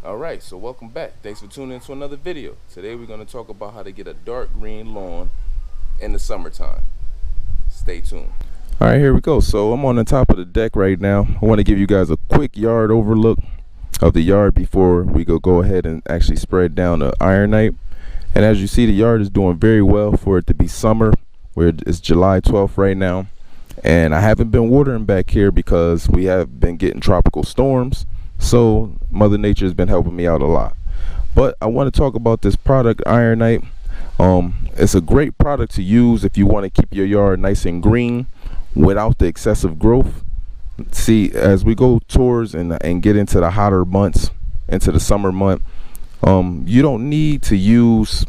Alright, so welcome back. Thanks for tuning in to another video. Today we're going to talk about how to get a dark green lawn in the summertime. Stay tuned. Alright, here we go. So I'm on the top of the deck right now. I want to give you guys a quick yard overlook of the yard before we go ahead and actually spread down the Ironite. And as you see, the yard is doing very well for it to be summer, where it's July 12th right now. And I haven't been watering back here because we have been getting tropical storms. So Mother Nature has been helping me out a lot. But I want to talk about this product, Ironite. It's a great product to use if you want to keep your yard nice and green without the excessive growth. See, as we go towards and get into the hotter months, into the summer month, you don't need to use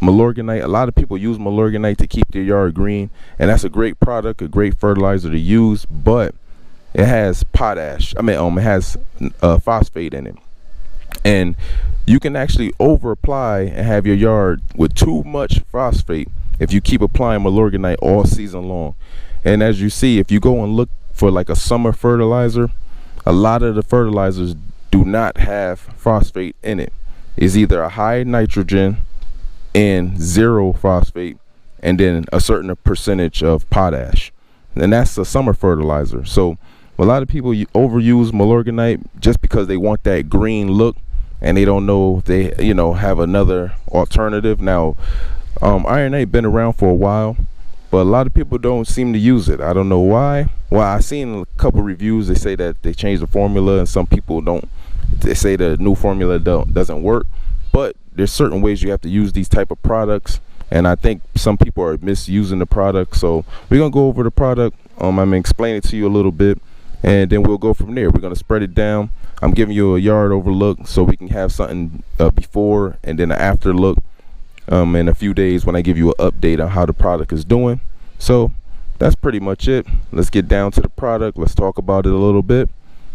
Milorganite. A lot of people use Milorganite to keep their yard green, and that's a great product, a great fertilizer to use, but it has potash. It has phosphate in it, and you can actually over apply and have your yard with too much phosphate if you keep applying Milorganite all season long. And as you see, if you go and look for like a summer fertilizer, a lot of the fertilizers do not have phosphate in it. It's either a high nitrogen and zero phosphate, and then a certain percentage of potash, and that's a summer fertilizer. So a lot of people overuse Milorganite just because they want that green look, and they don't know they have another alternative. Now, Ironite been around for a while, but a lot of people don't seem to use it. I don't know why. Well, I've seen a couple reviews. They say that they changed the formula, and some people don't. They say the new formula doesn't work. But there's certain ways you have to use these type of products, and I think some people are misusing the product. So we're gonna go over the product. I'm gonna explain it to you a little bit, and then we'll go from there. We're gonna spread it down. I'm giving you a yard overlook so we can have something before and then an after look in a few days when I give you an update on how the product is doing. So that's pretty much it. Let's get down to the product. Let's talk about it a little bit.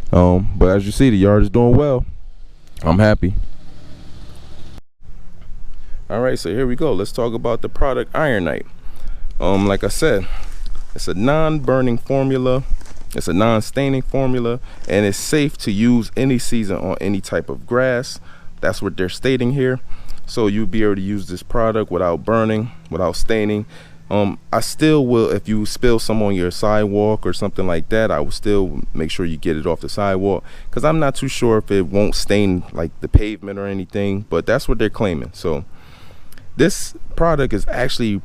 But as you see, the yard is doing well. I'm happy. Alright, so here we go. Let's talk about the product Ironite. Like I said, it's a non-burning formula. It's a non-staining formula, and it's safe to use any season on any type of grass. That's what they're stating here. So you'll be able to use this product without burning, without staining. I still will, if you spill some on your sidewalk or something like that, I will still make sure you get it off the sidewalk, because I'm not too sure if it won't stain like the pavement or anything, but that's what they're claiming. So this product is actually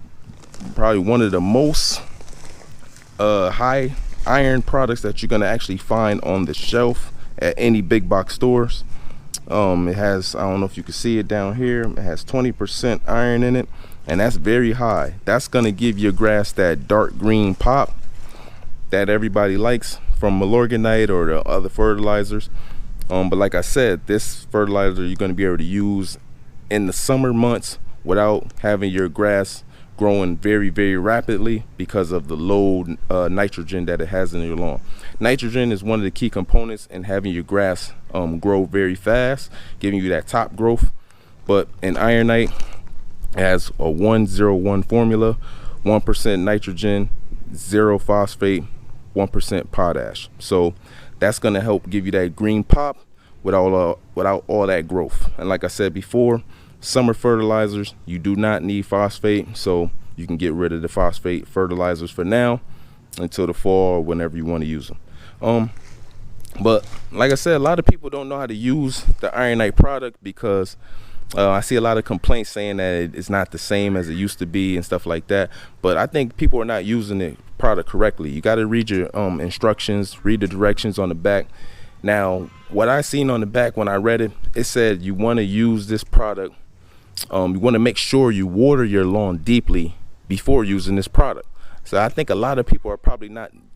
probably one of the most high iron products that you're going to actually find on the shelf at any big box stores. It has, I don't know if you can see it down here, it has 20% iron in it, and that's very high. That's going to give your grass that dark green pop that everybody likes from Milorganite or the other fertilizers. But like I said, this fertilizer you're going to be able to use in the summer months without having your grass growing very, very rapidly because of the low nitrogen that it has in your lawn. Nitrogen is one of the key components in having your grass grow very fast, giving you that top growth. But in Ironite, it has a 1-0-1 formula, 1% nitrogen, 0 phosphate, 1% potash. So that's going to help give you that green pop without all that growth. And like I said before, summer fertilizers, you do not need phosphate, so you can get rid of the phosphate fertilizers for now until the fall or whenever you want to use them. But like I said, a lot of people don't know how to use the Ironite product because I see a lot of complaints saying that it's not the same as it used to be and stuff like that. But I think people are not using the product correctly. You got to read your instructions, read the directions on the back. Now, what I seen on the back when I read it, it said you want to use this product. You want to make sure you water your lawn deeply before using this product. So I think a lot of people are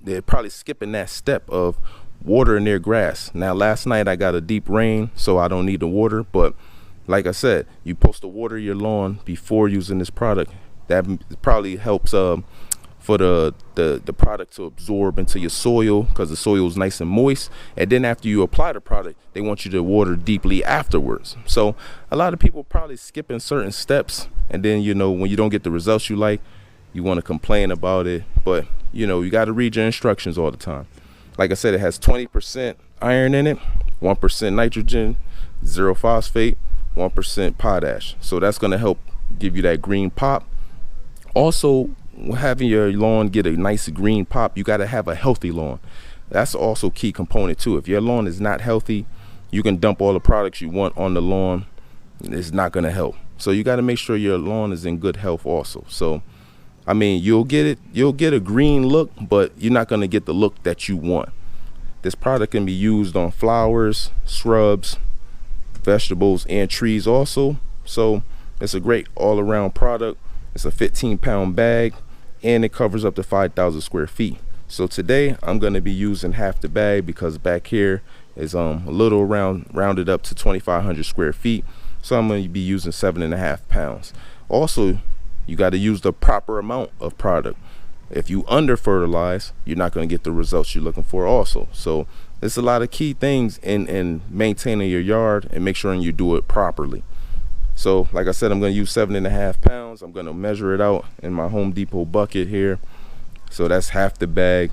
they're probably skipping that step of watering their grass. Now, last night I got a deep rain, so I don't need to water, but like I said, you're supposed to water your lawn before using this product. That probably helps for the product to absorb into your soil, because the soil is nice and moist. And then after you apply the product, they want you to water deeply afterwards. So a lot of people probably skipping certain steps, and then when you don't get the results you like, you want to complain about it. But you got to read your instructions all the time. Like I said, it has 20% iron in it, 1% nitrogen, 0 phosphate, 1% potash. So that's going to help give you that green pop. Also, having your lawn get a nice green pop, you got to have a healthy lawn. That's also key component too. If your lawn is not healthy, you can dump all the products you want on the lawn. It's not going to help. So you got to make sure your lawn is in good health also. So I mean, you'll get a green look, but you're not going to get the look that you want. This product can be used on flowers, shrubs, vegetables, and trees also. So it's a great all-around product. It's a 15-pound bag, and it covers up to 5,000 square feet. So today I'm going to be using half the bag because back here is a little rounded up to 2,500 square feet. So I'm going to be using 7.5 pounds. Also, you got to use the proper amount of product. If you under fertilize, you're not going to get the results you're looking for also. So there's a lot of key things in maintaining your yard and make sure you do it properly. So like I said, I'm going to use 7.5 pounds. I'm going to measure it out in my Home Depot bucket here. So that's half the bag.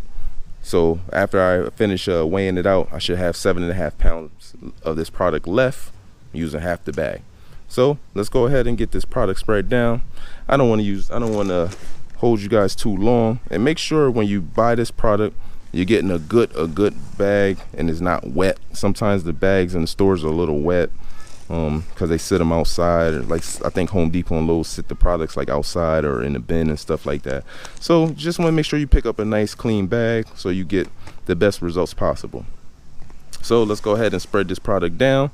So after I finish weighing it out, I should have 7.5 pounds of this product left using half the bag. So let's go ahead and get this product spread down. I don't want to hold you guys too long. And make sure when you buy this product, you're getting a good bag and it's not wet. Sometimes the bags in the stores are a little wet because they sit them outside. Or like I think Home Depot and Lowe sit the products like outside or in the bin and stuff like that. So just want to make sure you pick up a nice clean bag so you get the best results possible. So let's go ahead and spread this product down.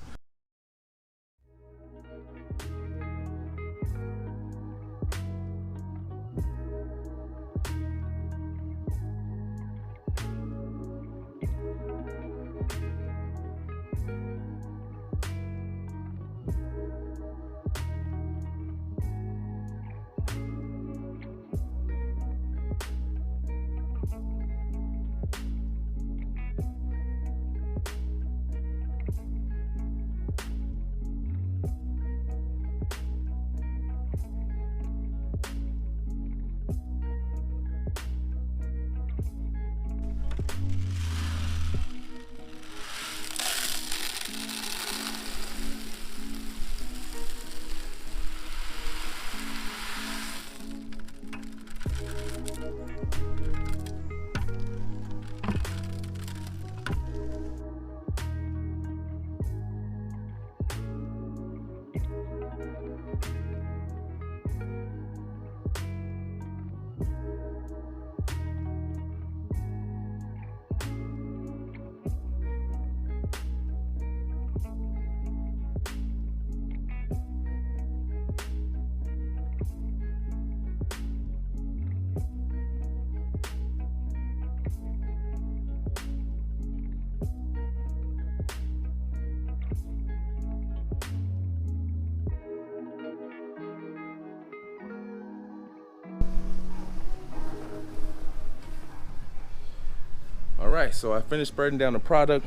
Alright, so I finished spreading down the product.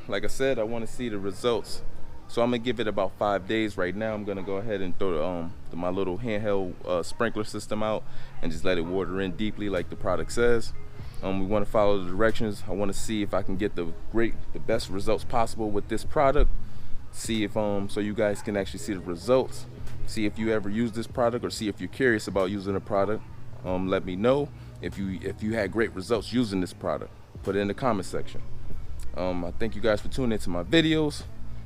Like I said, I want to see the results. So I'm going to give it about 5 days right now. I'm going to go ahead and throw my little handheld sprinkler system out and just let it water in deeply like the product says. We want to follow the directions. I want to see if I can get the best results possible with this product. See if so you guys can actually see the results. See if you ever use this product or see if you're curious about using a product. Let me know if you had great results using this product. Put it in the comment section. I thank you guys for tuning into my videos.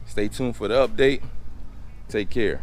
Stay tuned for the update. Take care.